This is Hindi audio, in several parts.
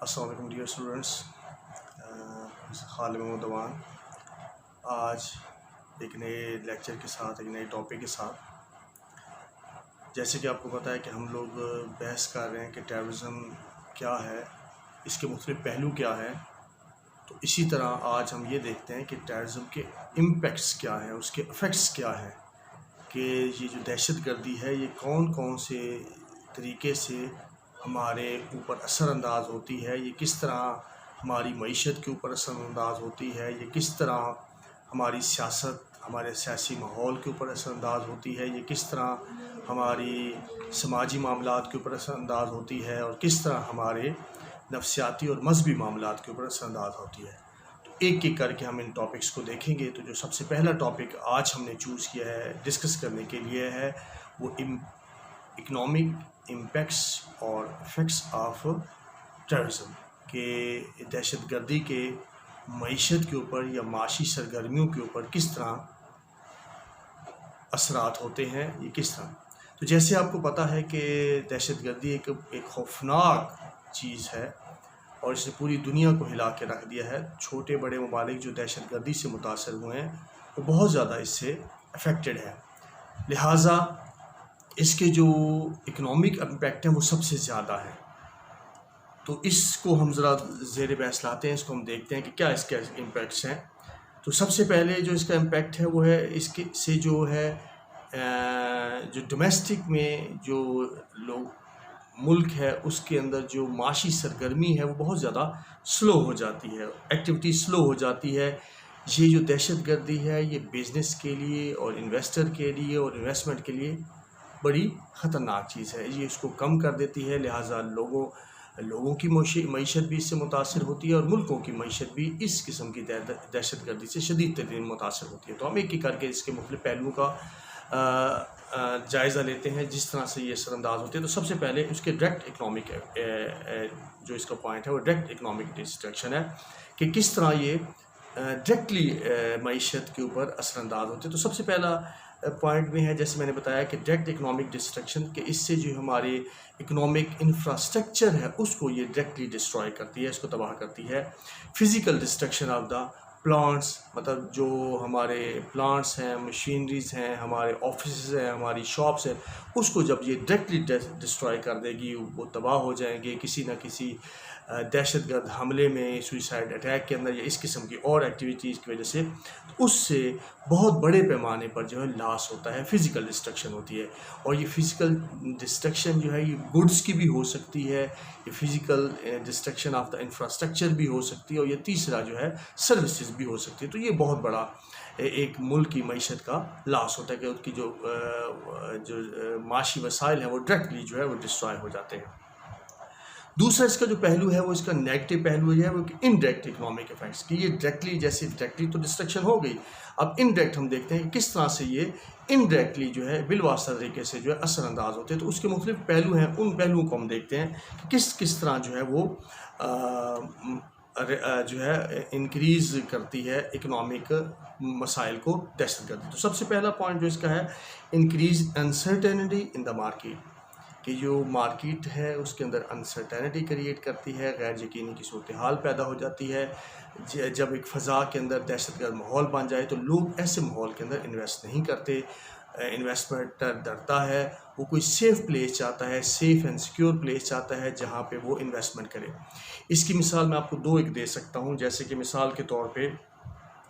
अस्सलाम वालेकुम डियर स्टूडेंट्स, खालिद महमूद अवान आज एक नए लेक्चर के साथ, एक नए टॉपिक के साथ। जैसे कि आपको पता है कि हम लोग बहस कर रहे हैं कि टेररिज्म क्या है, इसके मुख्तलिफ पहलू क्या हैं। तो इसी तरह आज हम ये देखते हैं कि टेररिज्म के इम्पेक्ट्स क्या हैं, उसके इफ़ेक्ट्स क्या हैं, कि ये जो दहशतगर्दी है ये कौन कौन से तरीके से हमारे ऊपर असरअंदाज होती है, ये किस तरह हमारी मईशत के ऊपर असरअंदाज होती है, ये किस तरह हमारी सियासत, हमारे सियासी माहौल के ऊपर असरअंदाज होती है, ये किस तरह हमारी समाजी मामलात के ऊपर असरअंदाज होती है, और किस तरह हमारे नफसियाती और मजहबी मामलात के ऊपर असरअंदाज होती है। तो एक एक करके हम इन टॉपिक्स को देखेंगे। तो जो सबसे पहला टॉपिक आज हमने चूज़ किया है डिस्कस करने के लिए है वो इकनॉमिक इम्पेक्ट्स और इफ़ेक्ट्स ऑफ टेररिज्म, के दहशतगर्दी के मईशत के ऊपर या माशी सरगर्मियों के ऊपर किस तरह असरात होते हैं, ये किस तरह। तो जैसे आपको पता है कि दहशतगर्दी एक खौफनाक चीज़ है और इसने पूरी दुनिया को हिला के रख दिया है। छोटे बड़े ममालिक जो दहशतगर्दी से मुतासर हुए हैं वो बहुत ज़्यादा इससे अफेक्टेड है, लिहाजा इसके जो इकनॉमिक इम्पैक्ट हैं वो सबसे ज़्यादा है। तो इसको हम ज़रा ज़ेर बहस लाते हैं, इसको हम देखते हैं कि क्या इसके इम्पैक्ट्स हैं। तो सबसे पहले जो इसका इम्पैक्ट है वो है इसके से जो है जो डोमेस्टिक में जो लोग मुल्क है उसके अंदर जो माशी सरगर्मी है वो बहुत ज़्यादा स्लो हो जाती है, एक्टिविटी स्लो हो जाती है। ये जो दहशतगर्दी है ये बिज़नेस के लिए और इन्वेस्टर के लिए और इन्वेस्टमेंट के लिए बड़ी ख़तरनाक चीज़ है। ये इसको कम कर देती है, लिहाजा लोगों की मईशत भी इससे मुतासर होती है और मुल्कों की मईशत भी इस किस्म की दहशतगर्दी से शदीद तरीन मुतासर होती है। तो हम एक एक करके इसके मुख्तलिफ पहलुओं का जायज़ा लेते हैं जिस तरह से ये असरअंदाज होते हैं। तो सबसे पहले उसके डायरेक्ट इकनॉमिक जो इसका पॉइंट है वो डायरेक्ट इकनॉमिक डिस्ट्रक्शन है, कि किस तरह ये डायरेक्टली मईशत के ऊपर असरअंदाज होते हैं। तो सबसे पहला पॉइंट में है, जैसे मैंने बताया कि डायरेक्ट इकनॉमिक डिस्ट्रक्शन, के इससे जो हमारे इकनॉमिक इंफ्रास्ट्रक्चर है उसको ये डायरेक्टली डिस्ट्रॉय करती है, इसको तबाह करती है। Physical destruction of the plants, मतलब जो हमारे प्लांट्स हैं, मशीनरीज हैं, हमारे ऑफिस हैं, हमारी शॉप्स हैं, उसको जब ये डायरेक्टली डिस्ट्रॉय कर देगी, वो तबाह हो जाएंगे किसी न किसी दहशतगर्द हमले में, सुइसाइड अटैक के अंदर या इस किस्म की और एक्टिविटीज़ की वजह से। तो उससे बहुत बड़े पैमाने पर जो है लॉस होता है, फ़िज़िकल डिस्ट्रक्शन होती है। और ये फ़िज़िकल डिस्ट्रक्शन जो है ये गुड्स की भी हो सकती है, ये physical destruction of the infrastructure भी हो सकती है, और ये तीसरा जो है सर्विसेज भी हो सकती है। तो ये बहुत बड़ा एक मुल्क की मईशत का लॉस होता है कि उसकी जो माशी वसाइल हैं वो डायरेक्टली जो है वो डिस्ट्रॉय हो जाते हैं। दूसरा इसका जो पहलू है वो इसका नेगेटिव पहलू है वो कि इनडायरेक्ट इकनॉमिक इफेक्ट्स, कि ये डायरेक्टली, जैसे डायरेक्टली तो डिस्ट्रक्शन हो गई, अब इनडायरेक्ट हम देखते हैं कि किस तरह से ये इनडायरेक्टली जो है बिलवास्ता तरीके से जो है असरअंदाज होते हैं। तो उसके मुख्तलिफ पहलू हैं, उन पहलुओं को हम देखते हैं कि किस तरह जो है वो जो है इंक्रीज़ करती है इकनॉमिक मसाइल को दहशतगर्दी। तो सबसे पहला पॉइंट जो इसका है, increase uncertainty in the market, कि जो मार्केट है उसके अंदर अनसर्टेनिटी क्रिएट करती है, गैर यकीनी की सूरत हाल पैदा हो जाती है। जब एक फ़ज़ा के अंदर दहशतगर्द माहौल बन जाए तो लोग ऐसे माहौल के अंदर इन्वेस्ट नहीं करते, इन्वेस्टमेंटर डरता है, वो कोई सेफ़ प्लेस चाहता है, सेफ़ एंड सिक्योर प्लेस चाहता है जहाँ पे वो इन्वेस्टमेंट करे। इसकी मिसाल मैं आपको दो एक दे सकता हूँ। जैसे कि मिसाल के तौर पे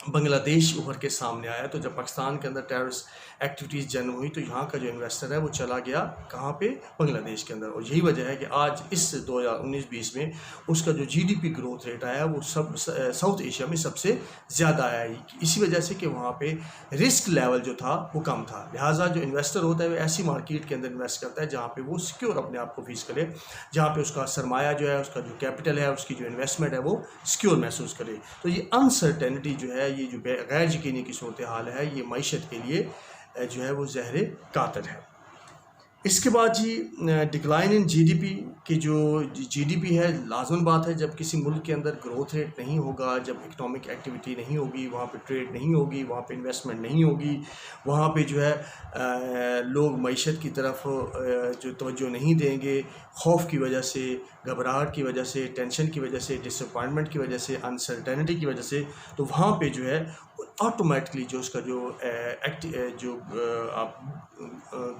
बांग्लादेश उभर के सामने आया, तो जब पाकिस्तान के अंदर टेररिस्ट एक्टिविटीज़ जन्म हुई तो यहाँ का जो इन्वेस्टर है वो चला गया कहाँ पे, बांग्लादेश के अंदर। और यही वजह है कि आज इस 2019-20 में उसका जो जीडीपी ग्रोथ रेट आया वो साउथ एशिया में सबसे ज़्यादा आया है। इसी वजह से कि वहाँ पे रिस्क लेवल जो था वो कम था, लिहाजा जो इन्वेस्टर होता है वो ऐसी मार्केट के अंदर इन्वेस्ट करता है जहाँ पर वो सिक्योर अपने आप को फेस करे, जहाँ पर उसका सरमाया जो है, उसका जो कैपिटल है, उसकी जो इन्वेस्टमेंट है वो सिक्योर महसूस करे। तो ये अनसर्टेनिटी जो है, ये जो गैर यकीनी की सूरत हाल है, ये मईशत के लिए जो है वो ज़हर कातिल है। इसके बाद जी डिक्लाइन इन जीडीपी की जो जीडीपी है, लाज़िम बात है जब किसी मुल्क के अंदर ग्रोथ रेट नहीं होगा, जब इकोनॉमिक एक्टिविटी नहीं होगी, वहाँ पे ट्रेड नहीं होगी, वहाँ पे इन्वेस्टमेंट नहीं होगी, वहाँ पे जो है लोग मईशत की तरफ जो तवज्जो नहीं देंगे, खौफ की वजह से, घबराहट की वजह से, टेंशन की वजह से, डिसअपॉइंटमेंट की वजह से, अनसर्टेनिटी की वजह से, तो वहाँ पे जो है ऑटोमेटिकली जो उसका जो आप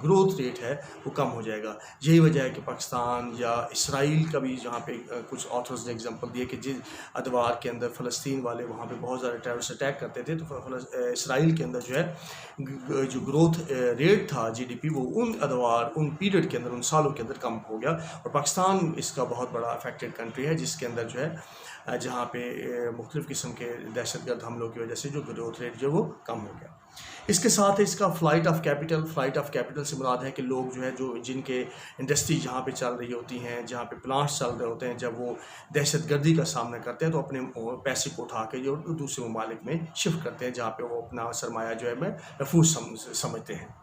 ग्रोथ रेट है वो कम हो जाएगा। यही वजह है कि पाकिस्तान या इसराइल का भी जहाँ पे कुछ ऑथर्स ने एग्जांपल दिए कि जिस अदवार के अंदर फ़लस्तीन वाले वहाँ पे बहुत ज़्यादा टेररिस्ट अटैक करते थे, तो इसराइल के अंदर जो है जो ग्रोथ रेट था जीडीपी वो उन अदवार, उन पीरियड के अंदर, उन सालों के अंदर कम हो गया। और पाकिस्तान इसका बहुत बड़ा अफेक्टेड कंट्री है, जिसके अंदर जो है जहाँ पे मुख्तलिफ़ किस्म के दहशतगर्द हमलों की वजह से जो ग्रोथ रेट जो वो कम हो गया। इसके साथ है इसका फ़्लाइट ऑफ कैपिटल से मुराद है कि लोग जो है जो जिनके इंडस्ट्री जहाँ पे चल रही होती हैं, जहाँ पे प्लांट्स चल रहे होते हैं, जब वो दहशतगर्दी का सामना करते हैं तो अपने पैसे को उठा के जो दूसरे ममालिक में शिफ्ट करते हैं, जहाँ पे वो अपना सरमाया जो है महफूज समझते हैं।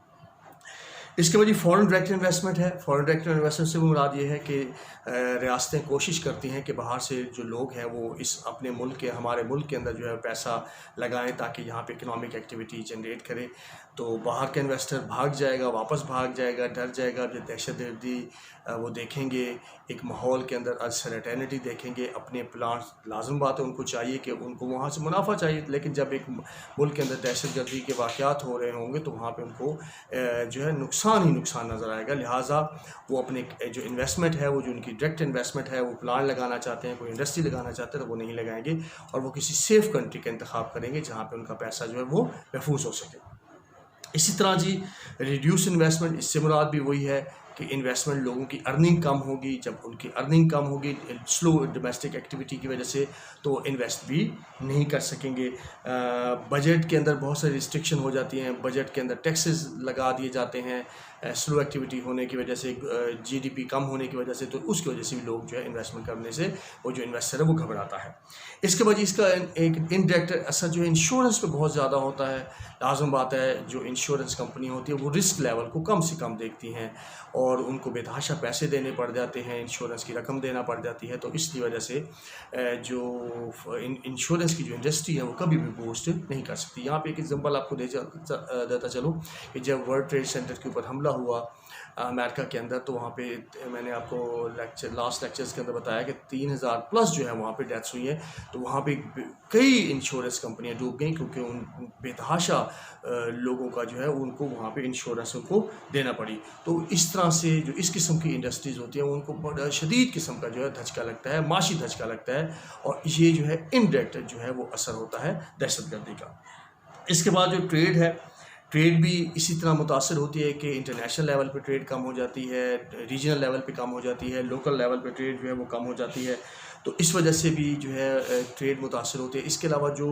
इसके बाद फॉरेन डायरेक्ट इन्वेस्टमेंट है। फॉरेन डायरेक्ट इन्वेस्टमेंट से मुराद ये है कि रियासतें कोशिश करती हैं कि बाहर से जो लोग हैं वो इस अपने मुल्क के, हमारे मुल्क के अंदर जो है पैसा लगाएं ताकि यहाँ पे इकोनॉमिक एक्टिविटी जनरेट करे। तो बाहर का इन्वेस्टर भाग जाएगा, वापस भाग जाएगा, डर जाएगा, जो दहशतगर्दी वो देखेंगे, एक माहौल के अंदर अनसर्टेनिटी देखेंगे, अपने प्लांट्स, लाज़िम बात है उनको चाहिए कि उनको वहाँ से मुनाफा चाहिए, लेकिन जब एक मुल्क के अंदर दहशतगर्दी के वाक़यात हो रहे होंगे तो वहाँ पे उनको जो है नुकसान ही नुकसान नज़र आएगा। लिहाजा वो अपने जो इन्वेस्टमेंट है, वो जो उनकी डायरेक्ट इन्वेस्टमेंट है, वो प्लांट लगाना चाहते हैं, कोई इंडस्ट्री लगाना चाहते हैं तो वो नहीं लगाएंगे और वो किसी सेफ़ कंट्री का इंतखाब करेंगे जहाँ पर उनका पैसा जो है वो महफूज हो सके। इसी तरह जी रिड्यूस इन्वेस्टमेंट, इससे मुराद भी वही है कि इन्वेस्टमेंट, लोगों की अर्निंग कम होगी, जब उनकी अर्निंग कम होगी स्लो डोमेस्टिक एक्टिविटी की वजह से तो इन्वेस्ट भी नहीं कर सकेंगे। बजट के अंदर बहुत सारी रिस्ट्रिक्शन हो जाती हैं, बजट के अंदर टैक्सेस लगा दिए जाते हैं स्लो एक्टिविटी होने की वजह से, जीडीपी कम होने की वजह से, तो उसकी वजह से भी लोग जो है इन्वेस्टमेंट करने से वो जो इन्वेस्टर है वो घबराता है। इसके बाद इसका एक इनडायरेक्ट असर जो है इंश्योरेंस पे बहुत ज़्यादा होता है। लाज़िम बात है जो इंश्योरेंस कंपनी होती है वो रिस्क लेवल को कम से कम देखती हैं और उनको बेतहाशा पैसे देने पड़ जाते हैं, इंश्योरेंस की रकम देना पड़ जाती है। तो इसकी वजह से जो इंश्योरेंस की जो इंडस्ट्री है वो कभी भी बूस्ट नहीं कर सकती। यहाँ पे एक एग्जांपल आपको देता चलूँ कि जब वर्ल्ड ट्रेड सेंटर के ऊपर हमला हुआ अमेरिका के अंदर, तो वहाँ पे मैंने आपको लास्ट लेक्चर्स के अंदर बताया कि 3000 प्लस जो है वहाँ पे डेथ्स हुई हैं। तो वहाँ पे कई इंश्योरेंस कंपनियाँ डूब गई क्योंकि उन बेतहाशा लोगों का जो है उनको वहाँ पे इंश्योरेंस उनको देना पड़ी। तो इस तरह से जो इस किस्म की इंडस्ट्रीज़ होती हैं उनको बड़ा शदीद किस्म का जो है धचका लगता है, माशी धचका लगता है, और ये जो है इनडायरेक्ट जो है वो असर होता है दहशतगर्दी का। इसके बाद जो ट्रेड है, ट्रेड भी इसी तरह मुतासर होती है कि इंटरनेशनल लेवल पे ट्रेड कम हो जाती है, रीजनल लेवल पे कम हो जाती है, लोकल लेवल पे ट्रेड जो है वो कम हो जाती है। तो इस वजह से भी जो है ट्रेड मुतासर होते हैं। इसके अलावा जो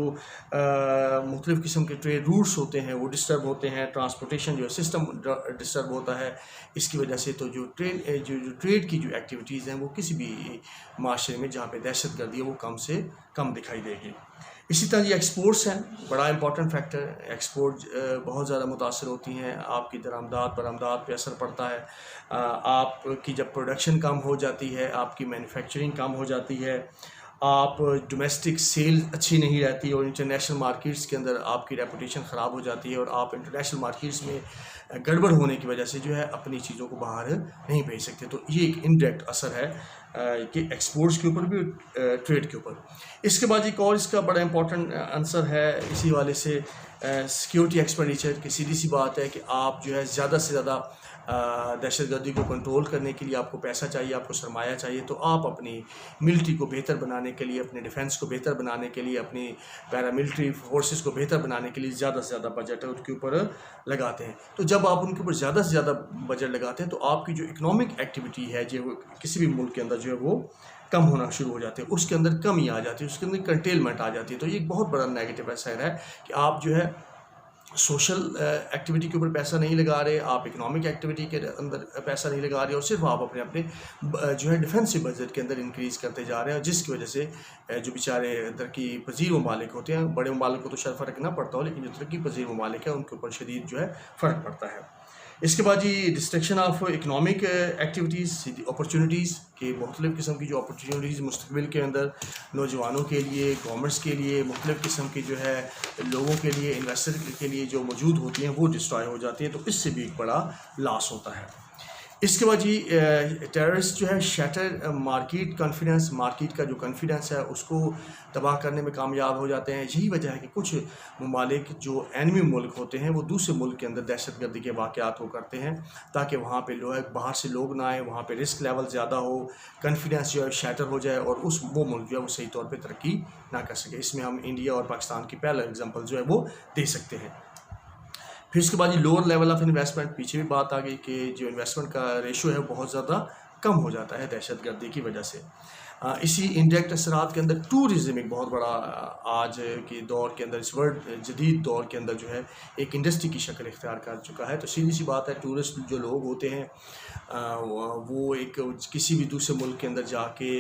मुख्तलिफ़ किस्म के ट्रेड रूट्स होते हैं वो डिस्टर्ब होते हैं, ट्रांसपोर्टेशन जो है सिस्टम डिस्टर्ब होता है। इसकी वजह से तो जो ट्रेड की जो एक्टिविटीज़ हैं वो किसी भी माशरे में जहाँ पे दहशतगर्दी है वो कम से कम दिखाई देगी। इसी तरह ये एक्सपोर्ट्स हैं, बड़ा इंपॉर्टेंट फैक्टर। एक्सपोर्ट बहुत ज़्यादा मुतासर होती हैं, आपकी दरामदात बरामदात पे असर पड़ता है। आपकी जब प्रोडक्शन कम हो जाती है, आपकी मैन्युफैक्चरिंग कम हो जाती है, आप डोमेस्टिक सेल अच्छी नहीं रहती और इंटरनेशनल मार्केट्स के अंदर आपकी रेपुटेशन ख़राब हो जाती है और आप इंटरनेशनल मार्केट्स में गड़बड़ होने की वजह से जो है अपनी चीज़ों को बाहर नहीं भेज सकते। तो ये एक इनडायरेक्ट असर है कि एक्सपोर्ट्स के ऊपर भी, ट्रेड के ऊपर। इसके बाद एक और इसका बड़ा इंपॉर्टेंट आंसर है इसी वाले से सिक्योरिटी एक्सपेंडिचर की। सीधी सी बात है कि आप जो है ज़्यादा से ज़्यादा दहशतगर्दी को कंट्रोल करने के लिए आपको पैसा चाहिए, आपको सरमाया चाहिए। तो आप अपनी मिलिट्री को बेहतर बनाने के लिए, अपने डिफेंस को बेहतर बनाने के लिए, अपनी पैरामिलिट्री फोर्सेस को बेहतर बनाने के लिए ज़्यादा से ज़्यादा बजट है उनके ऊपर लगाते हैं। तो जब आप उनके ऊपर ज़्यादा से ज़्यादा बजट लगाते हैं तो आपकी जो इकोनॉमिक एक्टिविटी है जो किसी भी मुल्क के अंदर जो है वो कम होना शुरू हो जाते हैं, उसके अंदर कमी आ जाती है, उसके अंदर कंटेनमेंट आ जाती है। तो ये एक बहुत बड़ा नेगेटिव असर है कि आप जो है सोशल एक्टिविटी के ऊपर पैसा नहीं लगा रहे, आप इकोनॉमिक एक्टिविटी के अंदर पैसा नहीं लगा रहे और सिर्फ आप अपने अपने जो है डिफेंसिव बजट के अंदर इंक्रीज़ करते जा रहे हैं, जिसकी वजह से जो बेचारे तरक्की पजीर ममालिक होते हैं, बड़े ममालिक को तो शायद फ़र्क ना पड़ता हो, लेकिन जो तरक्की पजीर ममालिक है उनके ऊपर शदीद जो है फ़र्क पड़ता है। इसके बाद जी destruction of economic activities, opportunities के मुख्तलिफ़ किस्म की जो अपॉर्चुनिटीज़ मुस्तकबिल के अंदर नौजवानों के लिए, कॉमर्स के लिए, मुख्तलिफ़ किस्म की जो है लोगों के लिए, इन्वेस्टर के लिए जो मौजूद होती हैं वो डिस्ट्रॉय हो जाती हैं, तो इससे भी एक बड़ा लॉस होता है। इसके बाद जी टेररिस्ट जो है शैटर मार्केट कॉन्फिडेंस, मार्केट का जो कॉन्फिडेंस है उसको तबाह करने में कामयाब हो जाते हैं। यही वजह है कि कुछ ममालिक जो एनिमी मुल्क होते हैं वो दूसरे मुल्क के अंदर दहशतगर्दी के वाक़यात को करते हैं ताकि वहाँ पे लोग बाहर से लोग ना आए, वहाँ पे रिस्क लेवल ज़्यादा हो, कॉन्फिडेंस जो है शैटर हो जाए और वो मुल्क जो है वो सही तौर पर तरक्की ना कर सके। इसमें हम इंडिया और पाकिस्तान की पहला एग्जाम्पल जो है वो दे सकते हैं। फिर उसके बाद ये लोअर लेवल ऑफ इन्वेस्टमेंट, पीछे भी बात आ गई कि जो इन्वेस्टमेंट का रेशो है बहुत ज़्यादा कम हो जाता है दहशतगर्दी की वजह से। इसी इंडायरेक्ट असरात के अंदर टूरिज़म एक बहुत बड़ा आज के दौर के अंदर, इस वर्ल्ड जदीद दौर के अंदर जो है एक इंडस्ट्री की शक्ल इख्तियार कर चुका है। तो सीधी सी बात है, टूरिस्ट जो लोग होते हैं वो एक किसी भी दूसरे मुल्क के अंदर जाके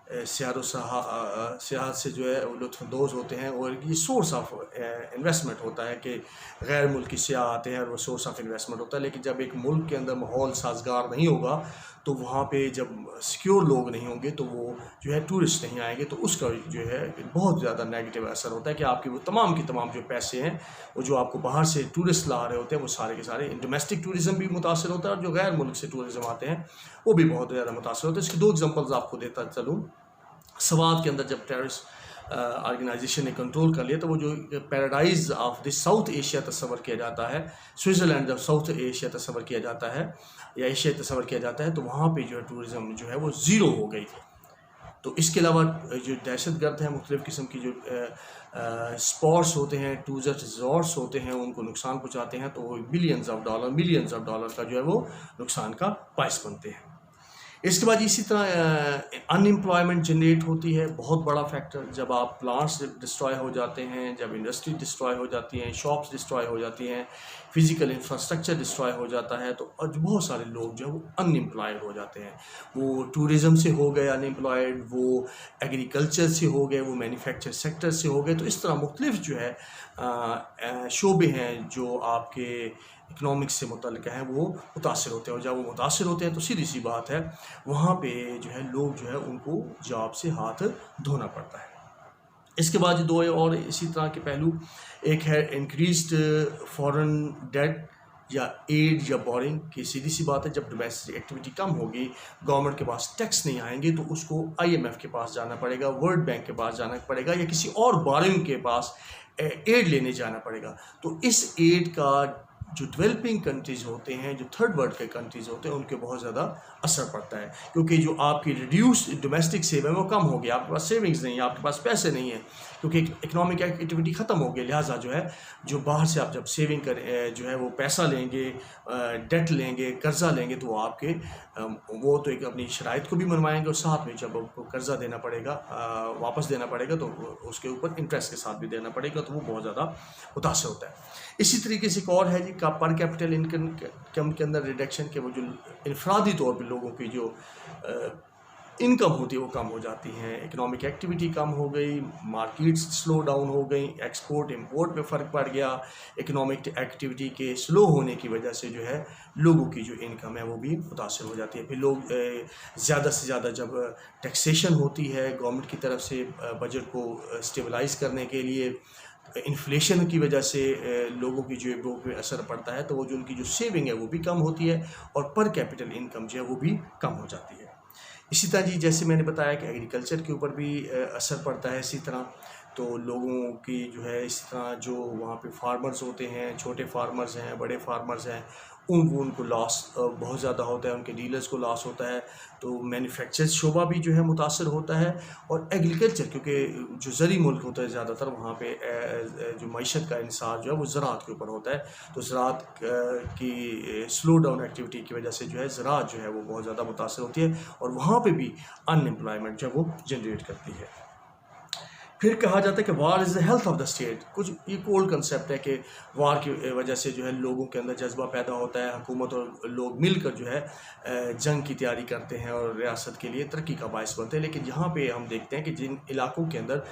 सियाहत से जो है लुत्फ़अंदोज़ होते हैं और ये सोर्स ऑफ इन्वेस्टमेंट होता है कि गैर मुल्की सियाह आते हैं और वो सोर्स ऑफ इन्वेस्टमेंट होता है। लेकिन जब एक मुल्क के अंदर माहौल साजगार नहीं होगा तो वहाँ पे जब सिक्योर लोग नहीं होंगे तो वो जो है टूरिस्ट नहीं आएंगे, तो उसका जो है बहुत ज़्यादा नेगेटिव असर होता है कि आपके वो तमाम के तमाम जो पैसे हैं वो जो आपको बाहर से टूरिस्ट ला रहे होते हैं वो सारे के सारे, डोमेस्टिक टूरिज़म भी मुतासर होता है और जो गैर मुल्क से टूरिज़म आते हैं वो भी बहुत ज़्यादा मुतासर होते हैं। इसकी दो एग्जांपल्स आपको देता चलूँ। सवात के अंदर जब टेररिस्ट ऑर्गेनाइजेशन ने कंट्रोल कर लिया तो वो जो paradise of the South Asia तस्वर किया जाता है, स्विट्ज़रलैंड जब साउथ एशिया तस्वर किया जाता है या एशिया तस्वर किया जाता है तो वहाँ पे जो है टूरिज़म जो है वो ज़ीरो हो गई थी। तो इसके अलावा जो दहशतगर्द हैं, मुख्तलिफ़ किस्म की जो स्पॉट्स होते हैं, टूरिस्ट रिजॉर्ट्स होते हैं, उनको नुकसान पहुँचाते हैं, तो वो मिलियंस ऑफ डॉलर का जो है वो नुकसान का बायस बनते हैं। इसके बाद इसी तरह अनएम्प्लॉयमेंट जनरेट होती है, बहुत बड़ा फैक्टर। जब आप प्लांट्स डिस्ट्रॉय हो जाते हैं, जब इंडस्ट्री डिस्ट्रॉय हो जाती हैं, शॉप्स डिस्ट्रॉय हो जाती हैं, फिज़िकल इंफ्रास्ट्रक्चर डिस्ट्रॉय हो जाता है, तो बहुत सारे लोग जो है वो अनएम्प्लॉयड हो जाते हैं। वो टूरिज़म से हो गए अनएम्प्लॉयड, वो एग्रीकल्चर से हो गए, वो मैन्युफैक्चर सेक्टर से हो गए। तो इस तरह मुख्तलिफ जो है शोबे हैं जो आपके इकनॉमिक्स से मुतल्लिक़ हैं वो मुतासर होते हैं, और जब वो मुतासर होते हैं तो सीधी सी बात है वहाँ पे जो है लोग जो है उनको जॉब से हाथ धोना पड़ता है। इसके बाद दो और इसी तरह के पहलू, एक है इंक्रीज्ड फॉरेन डेट या एड या बोरिंग की। सीधी सी बात है, जब डोमेस्टिक एक्टिविटी कम होगी, गवर्नमेंट के पास टैक्स नहीं आएंगे तो उसको IMF के पास जाना पड़ेगा, वर्ल्ड बैंक के पास जाना पड़ेगा या किसी और बोरिंग के पास एड लेने जाना पड़ेगा। तो इस एड का जो डेवलपिंग कंट्रीज़ होते हैं, जो थर्ड वर्ल्ड के कंट्रीज़ होते हैं, उनके बहुत ज़्यादा असर पड़ता है, क्योंकि जो आपकी रिड्यूस डोमेस्टिक सेव है वो कम हो गया, आपके पास सेविंग्स नहीं है, आपके पास पैसे नहीं है, क्योंकि इकनॉमिक एक्टिविटी ख़त्म हो गई। लिहाजा जो है जो बाहर से आप जब सेविंग कर जो है वो पैसा लेंगे, डेट लेंगे, कर्ज़ा लेंगे, तो वो आपके वो तो एक अपनी शराइत को भी मनवाएंगे और साथ में जब आपको कर्ज़ा देना पड़ेगा, वापस देना पड़ेगा, तो उसके ऊपर इंटरेस्ट के साथ भी देना पड़ेगा, तो वो बहुत ज़्यादा मुतासर होता है। इसी तरीके से एक और है जी का पर कैपिटल इनकम के अंदर रिडक्शन के, वो जो इनफरादी तौर पर लोगों की जो इनकम होती है वो कम हो जाती हैं, इकनॉमिक एक्टिविटी कम हो गई, मार्केट्स स्लो डाउन हो गई, एक्सपोर्ट इंपोर्ट में फ़र्क पड़ गया, इकनॉमिक एक्टिविटी के स्लो होने की वजह से जो है लोगों की जो इनकम है वो भी मुतासर हो जाती है। फिर लोग ज़्यादा से ज़्यादा जब टैक्सेशन होती है गवर्नमेंट की तरफ से बजट को स्टेबलाइज़ करने के लिए, इन्फ्लेशन की वजह से लोगों की जेबों पे असर पड़ता है, तो वो जो उनकी जो सेविंग है वो भी कम होती है और पर कैपिटल इनकम जो है वो भी कम हो जाती है। इसी तरह जी जैसे मैंने बताया कि एग्रीकल्चर के ऊपर भी असर पड़ता है इसी तरह, तो लोगों की जो है इसी तरह जो वहाँ पे फार्मर्स होते हैं, छोटे फार्मर्स हैं, बड़े फार्मर्स हैं, उनको लॉस बहुत ज़्यादा होता है, उनके डीलर्स को लॉस होता है, तो मैन्युफैक्चर शोबा भी जो है मुतासर होता है। और एग्रीकल्चर, क्योंकि जो ज़री मुल्क होता है ज़्यादातर, वहाँ पे जो मईशत का इंसार जो है वो ज़राअत के ऊपर होता है, तो ज़राअत की स्लो डाउन एक्टिविटी की वजह से जो है ज़राअत जो है वो बहुत ज़्यादा मुतासर होती है और वहाँ पे भी अनएम्प्लॉयमेंट जो है वो जनरेट करती है। फिर कहा जाता है कि war is the health of the state. कुछ ये कोल्ड कंसेप्ट है कि वार की वजह से जो है लोगों के अंदर जज्बा पैदा होता है, हुकूमत और लोग मिलकर जो है जंग की तैयारी करते हैं और रियासत के लिए तरक्की का बायस बनते हैं। लेकिन यहाँ पे हम देखते हैं कि जिन इलाकों के अंदर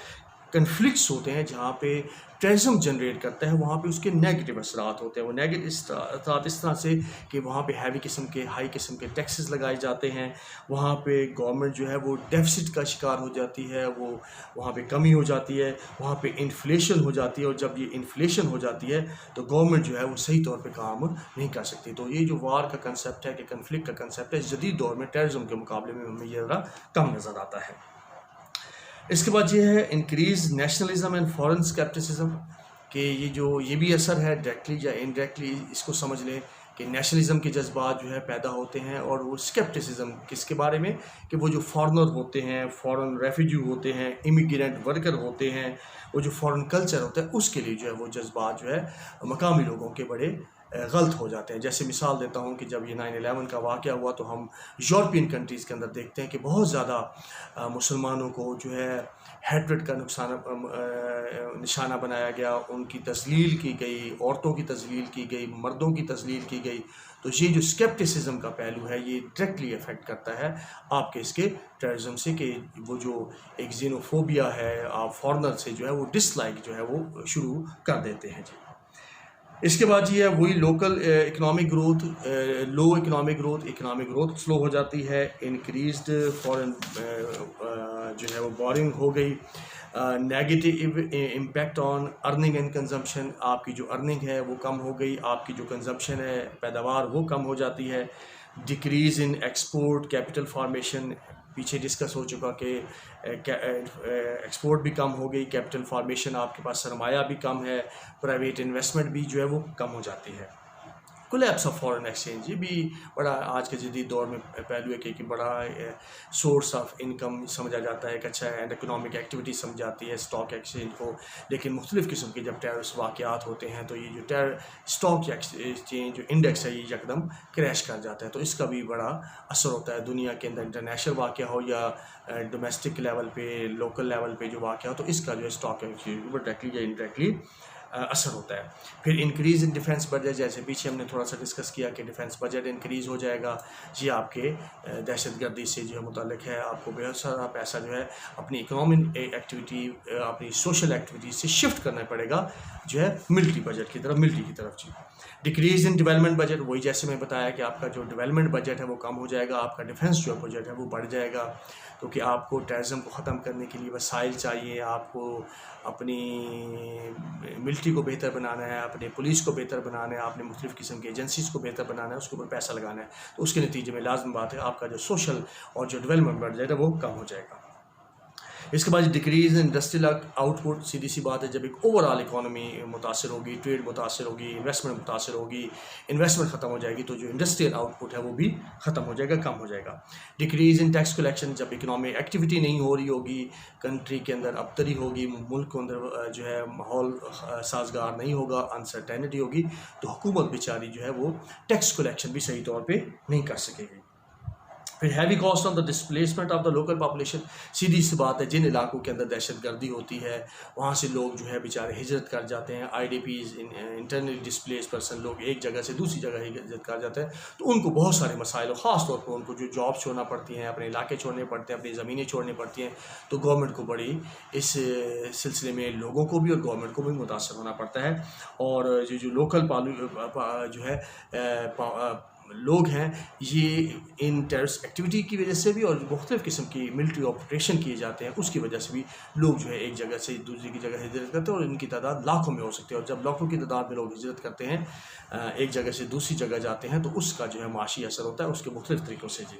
कन्फ्लिक्ट्स होते हैं, जहाँ पे टेररिज्म जनरेट करता है, वहाँ पे उसके नेगेटिव असरात होते हैं। वो नेगेटिव असरात इस तरह से कि वहाँ पे हैवी किस्म के हाई किस्म के टैक्सेस लगाए जाते हैं, वहाँ पे गवर्नमेंट जो है वो डेफिसिट का शिकार हो जाती है, वो वहाँ पे कमी हो जाती है, वहाँ पे इन्फ्लेशन हो जाती है, और जब ये इन्फ्लेशन हो जाती है तो गवर्नमेंट जो है वो सही तौर पे काम नहीं कर सकती। तो ये जो वार का कंसेप्ट है, कि कन्फ्लिक्ट का कंसेप्ट है, जदीद दौर में टेररिज्म के मुकाबले में हमें ये ज़रा कम नज़र आता है। इसके बाद ये है increase nationalism and foreign scepticism, कि ये भी असर है डायरेक्टली या इनडायरेक्टली, इसको समझ लें कि नेशनलिज्म के जज्बात जो है पैदा होते हैं, और वो स्केप्टिसिज्म किसके बारे में, कि वो जो फॉरेनर होते हैं, फॉरेन रेफ्यूजी होते हैं, इमिग्रेंट वर्कर होते हैं, वो जो फॉरेन कल्चर होता है, उसके लिए जो है वो जज्बात जो है मकामी लोगों के बड़े गलत हो जाते हैं। जैसे मिसाल देता हूँ कि जब ये 9/11 का वाक़या हुआ तो हम यूरोपियन कंट्रीज़ के अंदर देखते हैं कि बहुत ज़्यादा मुसलमानों को जो है हेट्रेड का निशाना बनाया गया, उनकी तज़लील की गई, औरतों की तज़लील की गई, मर्दों की तज़लील की गई। तो ये जो स्केप्टिसिज्म का पहलू है, ये डायरेक्टली अफेक्ट करता है आपके इसके टेररिज्म से, कि वो जो एक ज़ेनोफोबिया है, आप फॉरेनर से जो है वो डिसलाइक जो है वो शुरू कर देते हैं जी। इसके बाद ये है वही local economic growth, low economic growth slow हो जाती है, इंक्रीज्ड फॉरेन जो है वो बोरिंग हो गई, negative impact on earning and consumption, आपकी जो अर्निंग है वो कम हो गई, आपकी जो कंजम्पशन है, पैदावार, वो कम हो जाती है, decrease in export capital formation, पीछे डिस्कस हो चुका कि एक्सपोर्ट भी कम हो गई, कैपिटल फॉर्मेशन, आपके पास सरमाया भी कम है, प्राइवेट इन्वेस्टमेंट भी जो है वो कम हो जाती है। कोलैप्स ऑफ फॉरेन एक्सचेंज, ये भी बड़ा आज के जदीद दौर में पहलू है कि बड़ा सोर्स ऑफ इनकम समझा जाता है, एक अच्छा एंड इकोनॉमिक एक्टिविटी समझ जाती है स्टॉक एक्सचेंज को। लेकिन मुख्तलिफ़ किस्म के जब टेररिस्ट वाक़यात होते हैं तो ये जो स्टॉक एक्सचेंज जो इंडेक्स है, ये यकदम क्रैश कर जाता है। तो इसका भी बड़ा असर होता है दुनिया के अंदर, इंटरनेशनल वाक़या हो या डोमेस्टिक लेवल पे, लोकल लेवल पे जो वाक़या हो, तो इसका जो है स्टॉक एक्सचेंज पर डायरेक्टली या इनडायरेक्टली असर होता है। फिर इंक्रीज़ इन डिफेंस बजट, जैसे पीछे हमने थोड़ा सा डिस्कस किया कि डिफेंस बजट इंक्रीज़ हो जाएगा, ये आपके दहशतगर्दी से जो है मुताल्लिक है। आपको बहुत सारा पैसा जो है अपनी इकोनॉमिक एक्टिविटी, अपनी सोशल एक्टिविटी से शिफ्ट करना पड़ेगा जो है मिलिट्री बजट की तरफ, मिलिट्री की तरफ जी। डिक्रीज़ इन डेवलपमेंट बजट, वही जैसे मैं बताया कि आपका जो डेवलपमेंट बजट है वो कम हो जाएगा, आपका डिफेंस जो बजट है वो बढ़ जाएगा, क्योंकि आपको टेररिज्म को ख़त्म करने के लिए वसाइल चाहिए, आपको अपनी मिलिट्री को बेहतर बनाना है, अपने पुलिस को बेहतर बनाना है, आपने मुख्तलिफ़ किस्म की एजेंसीज़ को बेहतर बनाना है, उसके ऊपर पैसा लगाना है। तो उसके नतीजे में लाज़मी बात है आपका जो सोशल और जो डेवलपमेंट बजट है वो कम हो जाएगा। इसके बाद डिक्रीज़ इन इंडस्ट्रियल आउटपुट, सीधी सी बात है, जब एक ओवरऑल इकॉनमी मुतासर होगी, ट्रेड मुतासर होगी, इन्वेस्टमेंट मुतासर होगी, इन्वेस्टमेंट ख़त्म हो जाएगी, तो जो इंडस्ट्रियल आउटपुट है वो भी ख़त्म हो जाएगा, कम हो जाएगा। डिक्रीज़ इन टैक्स कलेक्शन, जब इकनॉमिक एक्टिविटी नहीं हो रही होगी, कंट्री के अंदर अबतरी होगी, मुल्क के अंदर जो है माहौल साजगार नहीं होगा, अनसर्टेनिटी होगी, तो हुकूमत बेचारी जो है वो टैक्स कलेक्शन भी सही तौर पर नहीं कर सकेगी। फिर heavy cost on the displacement of the local population, सीधी सी बात है, जिन इलाकों के अंदर दहशतगर्दी होती है वहाँ से लोग जो है बेचारे हिजरत कर जाते हैं, IDPs इंटरनली डिस्प्लेस पर्सन, लोग एक जगह से दूसरी जगह हिजरत कर जाते हैं, तो उनको बहुत सारे मसाइल, और ख़ास तौर पर उनको जो जॉब छोड़ना पड़ती हैं, अपने इलाके छोड़ने पड़ते हैं, अपनी ज़मीनें छोड़नी पड़ती हैं, तो गवर्नमेंट को बड़ी इस सिलसिले में लोगों को भी और गवर्नमेंट को भी मुतासर होना पड़ता है। और जो लोकल जो है लोग हैं, ये इन टेररिस्ट एक्टिविटी की वजह से भी और मुख्तलिफ़ किस्म की मिलिट्री ऑपरेशन किए जाते हैं उसकी वजह से भी लोग जो है एक जगह से दूसरी की जगह हिजरत करते हैं, और इनकी तादाद लाखों में हो सकती है। और जब लाखों की तादाद में लोग हिजरत करते हैं, एक जगह से दूसरी जगह जाते हैं, तो उसका जो है माशी असर होता है उसके मुख्तलिफ़ तरीक़ों से जी।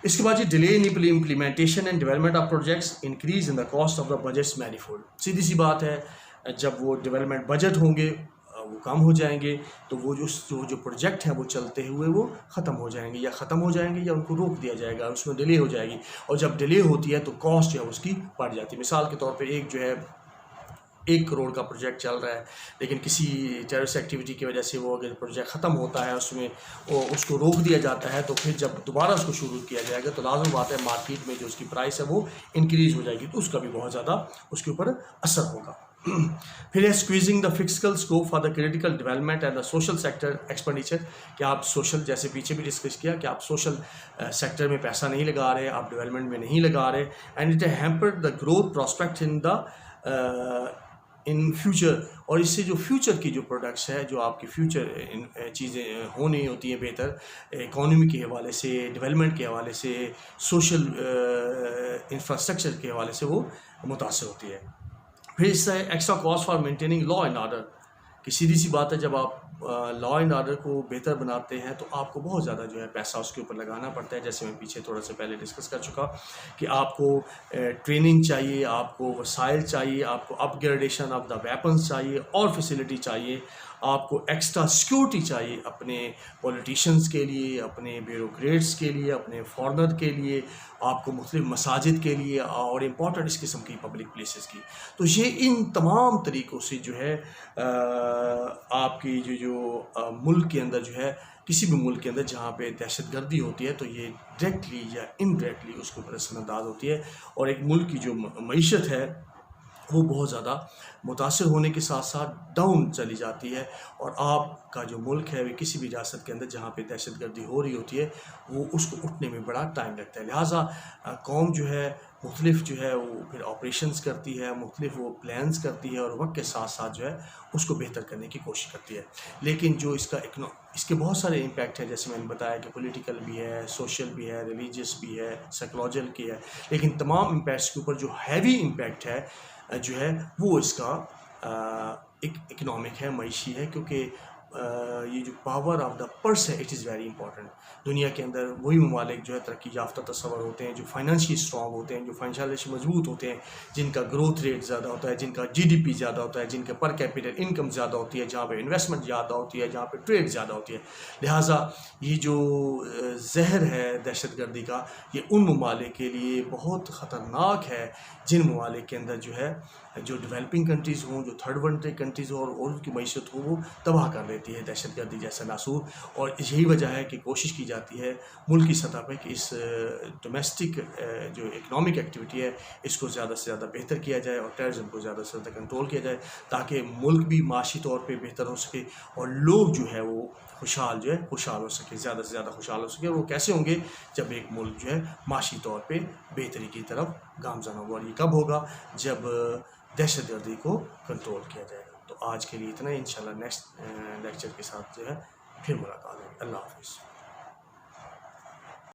इसके बाद जी delay in implementation and development of projects, increase in the cost of the budgets manifold, सीधी सी बात है, जब वो डेवलपमेंट बजट होंगे वो कम हो जाएंगे, तो वो जो प्रोजेक्ट हैं वो चलते हुए वो ख़त्म हो जाएंगे, या उनको रोक दिया जाएगा, उसमें डिले हो जाएगी, और जब डिले होती है तो कॉस्ट जो है उसकी बढ़ जाती है। मिसाल के तौर पे एक जो है 1 करोड़ का प्रोजेक्ट चल रहा है, लेकिन किसी टेररिस्ट एक्टिविटी की वजह से वो अगर प्रोजेक्ट ख़त्म होता है, उसको रोक दिया जाता है, तो फिर जब दोबारा उसको शुरू किया जाएगा तो लाज़िम बात है मार्केट में जो उसकी प्राइस है वो इंक्रीज़ हो जाएगी, तो उसका भी बहुत ज़्यादा उसके ऊपर असर होगा। फिर है squeezing the fiscal scope for the critical development and the social sector expenditure, कि आप सोशल, जैसे पीछे भी डिस्कस किया कि आप सोशल सेक्टर में पैसा नहीं लगा रहे, आप डेवलपमेंट में नहीं लगा रहे, and it hampered the growth prospect in the in future, और इससे जो फ्यूचर की जो प्रोडक्ट्स है, जो आपकी फ्यूचर चीज़ें होनी होती हैं बेहतर इकॉनमी के हवाले से, डेवलपमेंट के हवाले से, सोशल इंफ्रास्ट्रक्चर के हवाले से वो मुतासर होती है। फिर इससे extra cost for maintaining law and order, कि सीधी सी बात है, जब आप लॉ एंड ऑर्डर को बेहतर बनाते हैं तो आपको बहुत ज़्यादा जो है पैसा उसके ऊपर लगाना पड़ता है। जैसे मैं पीछे थोड़ा सा पहले डिस्कस कर चुका कि आपको ट्रेनिंग चाहिए, आपको वसाइल चाहिए, आपको अपग्रेडेशन ऑफ द वेपन्स चाहिए और फैसिलिटी चाहिए, आपको एक्स्ट्रा सिक्योरिटी चाहिए अपने पॉलिटिशियंस के लिए, अपने ब्यूरोक्रेट्स के लिए, अपने फॉरनर के लिए, आपको मुख्तलिफ मसाजिद के लिए और इम्पॉर्टेंट इस किस्म की पब्लिक प्लेसेस की। तो ये इन तमाम तरीक़ों से जो है आपकी जो मुल्क के अंदर जो है, किसी भी मुल्क के अंदर जहाँ पे दहशतगर्दी होती है तो ये डायरेक्टली या इनडायरेक्टली उसके ऊपर असरअंदाज होती है, और एक मुल्क की जो मईशत है वो बहुत ज़्यादा मुतासर होने के साथ साथ डाउन चली जाती है। और आपका जो मुल्क है वे किसी भी रियासत के अंदर जहाँ पे दहशतगर्दी हो रही होती है वो उसको उठने में बड़ा टाइम लगता है। लिहाजा कौम जो है मुख्तलिफ जो है वो फिर ऑपरेशंस करती है, मुख्तलिफ वो प्लान्स करती है और वक्त के साथ साथ जो है उसको बेहतर करने की कोशिश करती है। लेकिन जो इसके बहुत सारे इम्पैक्ट है, जैसे मैंने बताया कि पॉलिटिकल भी है, सोशल भी है, रिलीजियस भी है, साइकोलॉजिकल की है, लेकिन तमाम इम्पैक्ट्स के ऊपर जो हैवी इम्पैक्ट है जो है वो इसका एक इकनॉमिक है, मईशी है, क्योंकि ये जो पावर ऑफ द पर्स है इट इज़ वेरी इंपॉर्टेंट। दुनिया के अंदर वही ममालिक जो है तरक्की याफ्ता तस्वर होते हैं, जो फाइनेंशियली स्ट्रॉन्ग होते हैं, जो फाइनेंशियली मजबूत होते हैं, जिनका ग्रोथ रेट ज़्यादा होता है, जिनका GDP ज़्यादा होता है, जिनके पर कैपिटल इनकम ज़्यादा होती है, जहाँ पे इन्वेस्टमेंट ज़्यादा होती है, जहाँ पे ट्रेड ज़्यादा होती है। लिहाजा ये जो जहर है दहशतगर्दी का, ये उन ममालिक के लिए बहुत ख़तरनाक है जिन ममालिक के अंदर जो है जो डेवलपिंग कंट्रीज़ हों, जो थर्ड वर्ल्ड कंट्रीज़ हों, और उनकी मईशत हो वो तबाह कर देती है दहशतगर्दी जैसा नासूर। और यही वजह है कि कोशिश की जाती है मुल्क की सतह पर कि इस डोमेस्टिक जो इकनॉमिक एक्टिविटी है इसको ज़्यादा से ज़्यादा बेहतर किया जाए और टेररिज्म को ज़्यादा से ज़्यादा कंट्रोल किया जाए, ताकि मुल्क भी माशी तौर पर बेहतर हो सके और लोग जो है वो खुशहाल हो सके, ज़्यादा से ज़्यादा खुशहाल हो सके। वो कैसे होंगे? जब एक मुल्क जो है माशी तौर पे बेहतरी की तरफ गामज़न होगा। और ये कब होगा? जब दहशतगर्दी को कंट्रोल किया जाएगा। तो आज के लिए इतना ही, इंशाल्लाह नेक्स्ट लेक्चर के साथ जो है फिर मुलाकात होगी। अल्लाह हाफ़िज़।